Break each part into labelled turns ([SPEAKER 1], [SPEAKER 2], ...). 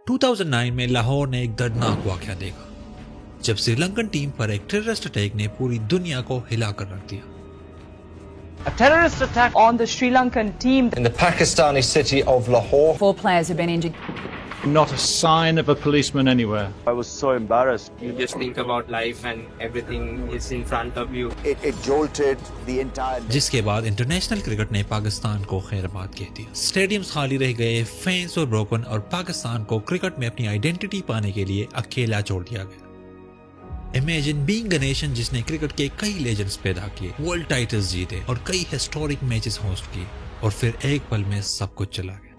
[SPEAKER 1] 2009 में लाहौर ने एक दर्दनाक वाकया देखा जब श्रीलंकन टीम पर एक टेररिस्ट अटैक ने पूरी दुनिया को हिलाकर रख दिया।
[SPEAKER 2] A terrorist attack on the Sri Lankan team
[SPEAKER 3] in the Pakistani city of Lahore.
[SPEAKER 4] 4 players have been injured.
[SPEAKER 5] Not a sign of a policeman anywhere.
[SPEAKER 6] I was so embarrassed.
[SPEAKER 7] You just think about life and everything is in front of you.
[SPEAKER 6] It jolted the entire...
[SPEAKER 1] जिसके बाद international cricket ने पाकिस्तान को खैरबाद कह दिया। Stadiums खाली रह गए, fans और ब्रोकन, और पाकिस्तान को क्रिकेट में अपनी आइडेंटिटी पाने के लिए अकेला छोड़ दिया गया। इमेजिन बीइंग अ नेशन जिसने क्रिकेट के कई लेजेंड्स पैदा किए, वर्ल्ड टाइटल्स जीते और कई हिस्टोरिक मैचेस होस्ट किए, और फिर एक पल में सब कुछ चला गया।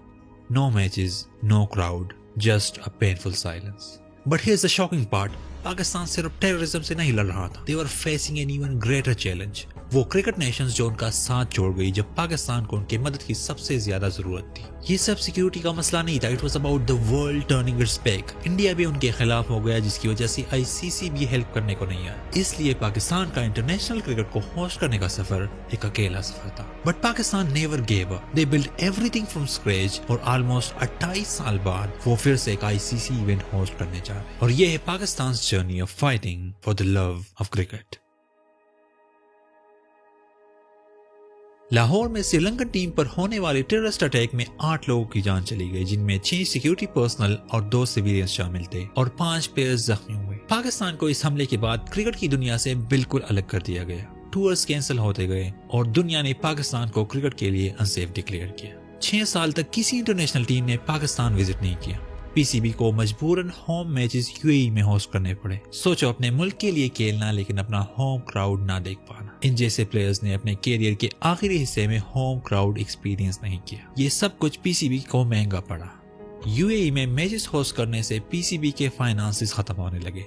[SPEAKER 1] No matches, no crowd, just a painful silence. But here's the shocking part. Pakistan सिर्फ टेररिज्म से नहीं लड़ रहा था. They were facing an even greater challenge. वो क्रिकेट नेशंस जो उनका साथ छोड़ गई जब पाकिस्तान को उनकी मदद की सबसे ज्यादा जरूरत थी। ये सब सिक्योरिटी का मसला नहीं था, it was about the world turning it's back. India भी उनके खिलाफ हो गया जिसकी वजह से आईसीसी भी हेल्प करने को नहीं आया। इसलिए पाकिस्तान का इंटरनेशनल क्रिकेट को होस्ट करने का सफर एक अकेला सफर था। But Pakistan never give up, they build everything from scratch, और ऑलमोस्ट 28 साल बाद वो फिर से एक आईसीसी इवेंट होस्ट करने जा रहे हैं। और ये है Pakistan journey of fighting for the love of cricket. Lahore में श्रीलंकन टीम पर होने वाले टेररिस्ट अटैक में 8 लोगों की जान चली गई, जिनमें 6 सिक्योरिटी पर्सनल और 2 सिविलियंस शामिल थे, और 5 प्लेयर्स जख्मी हुए। पाकिस्तान को इस हमले के बाद क्रिकेट की दुनिया से बिल्कुल अलग कर दिया गया। टूर्स कैंसिल होते गए और दुनिया ने पाकिस्तान को क्रिकेट के लिए अनसेफ डिक्लेयर किया। 6 साल तक किसी इंटरनेशनल टीम ने पाकिस्तान विजिट नहीं किया। पीसीबी को मजबूरन होम मैचेस यूएई में होस्ट करने पड़े। सोचो, अपने मुल्क के लिए खेलना लेकिन अपना होम क्राउड ना देख पाना। इन जैसे प्लेयर्स ने अपने कैरियर के आखिरी हिस्से में होम क्राउड एक्सपीरियंस नहीं किया। ये सब कुछ पीसीबी को महंगा पड़ा। यूएई में मैचेस होस्ट करने से पीसीबी के फाइनेंसेस खत्म होने लगे।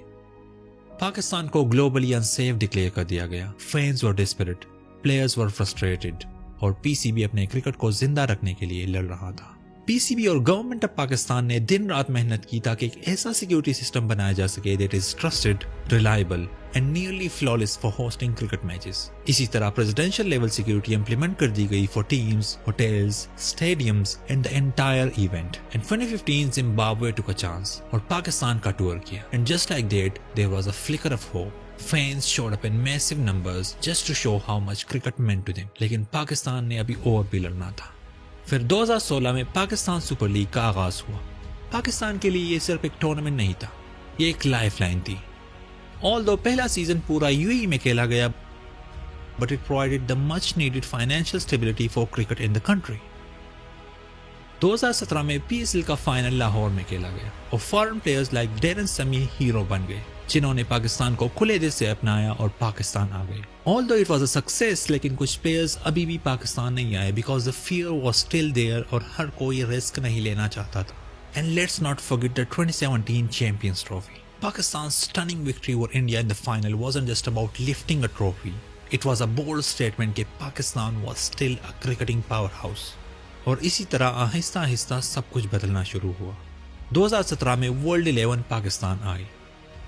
[SPEAKER 1] पाकिस्तान को ग्लोबली अनसेफ डिक्लेयर कर दिया गया। Fans were desperate, players were frustrated, और पीसीबी अपने क्रिकेट को जिंदा रखने के लिए लड़ रहा था। पीसीबी और गवर्नमेंट ऑफ पाकिस्तान ने दिन रात मेहनत की ताकि एक ऐसा सिक्योरिटी सिस्टम बनाया जा सके that is trusted, reliable and nearly flawless for hosting cricket matches. इसी तरह प्रेसिडेंशियल लेवल सिक्योरिटी इंप्लीमेंट कर दी गई for teams, hotels, stadiums and the entire event. In 2015 Zimbabwe took a chance और पाकिस्तान का टूर किया, and just like that there was a flicker of hope. Fans showed up in massive numbers just to show how much cricket meant to them. लेकिन पाकिस्तान ने अभी और भी लड़ना था। फिर 2016 में पाकिस्तान सुपर लीग का आगाज हुआ। पाकिस्तान के लिए ये सिर्फ एक टूर्नामेंट नहीं था, ये एक लाइफलाइन थी। ऑल्दो पहला सीजन पूरा यूएई में खेला गया, but it provided the much needed financial stability for cricket in the country. 2017 में पीएसएल का फाइनल लाहौर में खेला गया और फॉरेन प्लेयर्स लाइक डेरन समी हीरो बन गए, जिन्होंने पाकिस्तान को खुले दिल से अपनाया और पाकिस्तान आ गए। Although it was a success, लेकिन कुछ प्लेयर्स अभी भी पाकिस्तान नहीं आए because the fear was still there और हर कोई रिस्क नहीं लेना चाहता था। And let's not forget the 2017 Champions Trophy. Pakistan's stunning victory over India in the final wasn't just about lifting a trophy. It was a bold statement कि Pakistan was still a cricketing powerhouse. और इसी तरह आहिस्ता आहिस्ता सब कुछ बदलना शुरू हुआ। 2017 में वर्ल्ड 11 पाकिस्तान आई,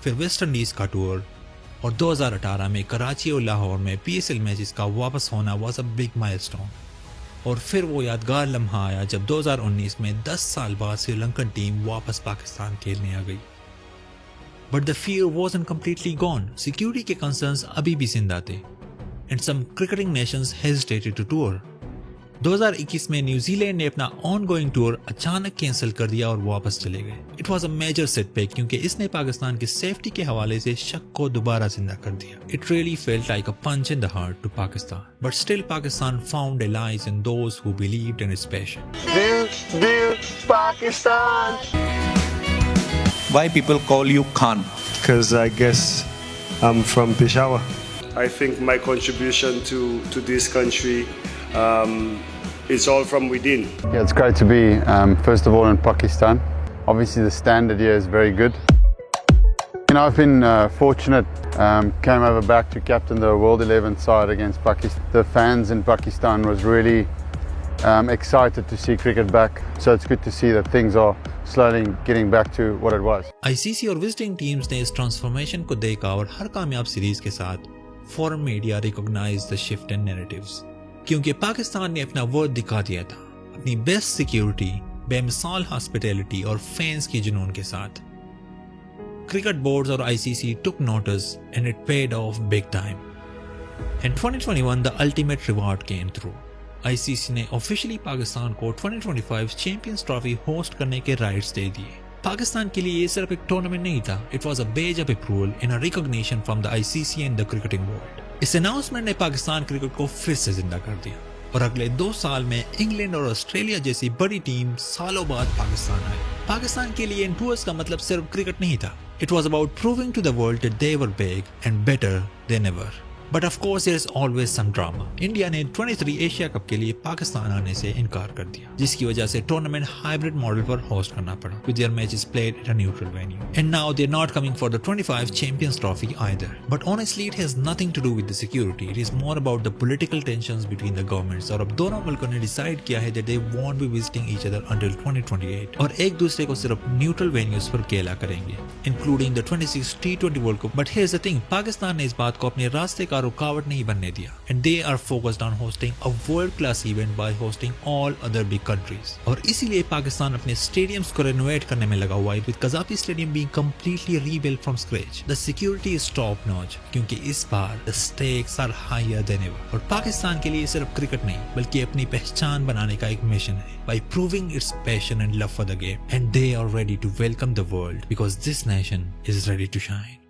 [SPEAKER 1] फिर वेस्ट इंडीज का टूर, और 2018 में कराची और लाहौर में पीएसएल मैचेस का वापस होना वाज अ बिग माइलस्टोन। और फिर वो यादगार लम्हा आया जब 2019 में 10 साल बाद श्रीलंकन टीम वापस पाकिस्तान खेलने आ गई। But the fear wasn't completely gone. Security के कंसर्न्स अभी भी जिंदा थे, and some cricketing nations hesitated to tour. 2021 में न्यूजीलैंड ने अपना ऑनगोइंग टूर अचानक कैंसिल कर दिया और वापस चले गए। It was a major setback क्योंकि इसने पाकिस्तान की सेफ्टी के हवाले से शक को दोबारा जिंदा कर दिया। It really felt like a punch in the heart to Pakistan, but still Pakistan found allies in those who believed in its passion.
[SPEAKER 6] Dear Pakistan.
[SPEAKER 3] Why people call you Khan?
[SPEAKER 8] Because I guess I'm from Peshawar.
[SPEAKER 9] I think my contribution to this country, it's all from within.
[SPEAKER 10] Yeah, it's great to be, first of all, in Pakistan. Obviously, the standard here is very good. You know, I've been fortunate, came over back to captain the World 11 side against Pakistan. The fans in Pakistan was really excited to see cricket back. So it's good to see that things are slowly getting back to what it was.
[SPEAKER 1] ICC और visiting teams ने इस transformation को देखा और हर कामयाब series के साथ foreign media recognize the shift in narratives, क्योंकि पाकिस्तान ने अपना वर्थ दिखा दिया था। अपनी बेस्ट सिक्योरिटी, بے مثال ہاسپٹیلٹی اور فینس کی جنون کے ساتھ. کرکٹ بورڈز اور ICC took notice and it paid off big time. In 2021 the ultimate reward came through. ICC نے officially پاکستان کو 2025 چیمپئنز ٹرافی ہوسٹ کرنے کے رائٹس دے دیے. پاکستان کے لیے یہ صرف ایک ٹورنامنٹ نہیں تھا, it was a badge of approval and a recognition from the ICC and the cricketing world. اس اناؤنسمنٹ نے پاکستان کرکٹ کو پھر سے زندہ کر دیا اور اگلے 2 سال میں انگلینڈ اور آسٹریلیا جیسی بڑی ٹیم سالوں بعد پاکستان آئی. پاکستان کے لیے ان ٹورز کا مطلب صرف کرکٹ نہیں تھا. It was about proving to the world that they were big and better than ever. But of course there is always some drama. India نے 23 ایشیا کپ کے لیے پاکستان آنے سے انکار کر دیا, جس کی وجہ سے ٹورنامنٹ ہائبرڈ ماڈل پر ہوسٹ کرنا پڑا, with their matches played at a neutral venue. And now they're not coming for the 25 Champions Trophy either. But honestly it has nothing to do with the security. It is more about the political tensions between the governments. اور اب دونوں ملکوں نے decide کیا ہے that they won't be visiting each other until 2028. اور ایک دوسرے کو صرف نیوٹرل وینیوز پر کھیلا کریں گے, including the 26 T20 World Cup. But here's the thing, Pakistan نے اس بات کو اپنے راستے کا رکاوٹ نہیں بننے دیا, and they are focused on hosting a world class event by hosting all other big countries. اور اسی لیے پاکستان اپنے اسٹیڈیمز کو رینوویٹ کرنے میں لگا ہوا ہے, with Gaddafi stadium being completely rebuilt from scratch. The security is top notch کیونکہ اس بار the stakes are higher than ever. اور پاکستان کے لیے صرف کرکٹ نہیں بلکہ اپنی پہچان بنانے کا ایک مشن ہے, by proving its passion and love for the game, and they are ready to welcome the world because this nation is ready to shine.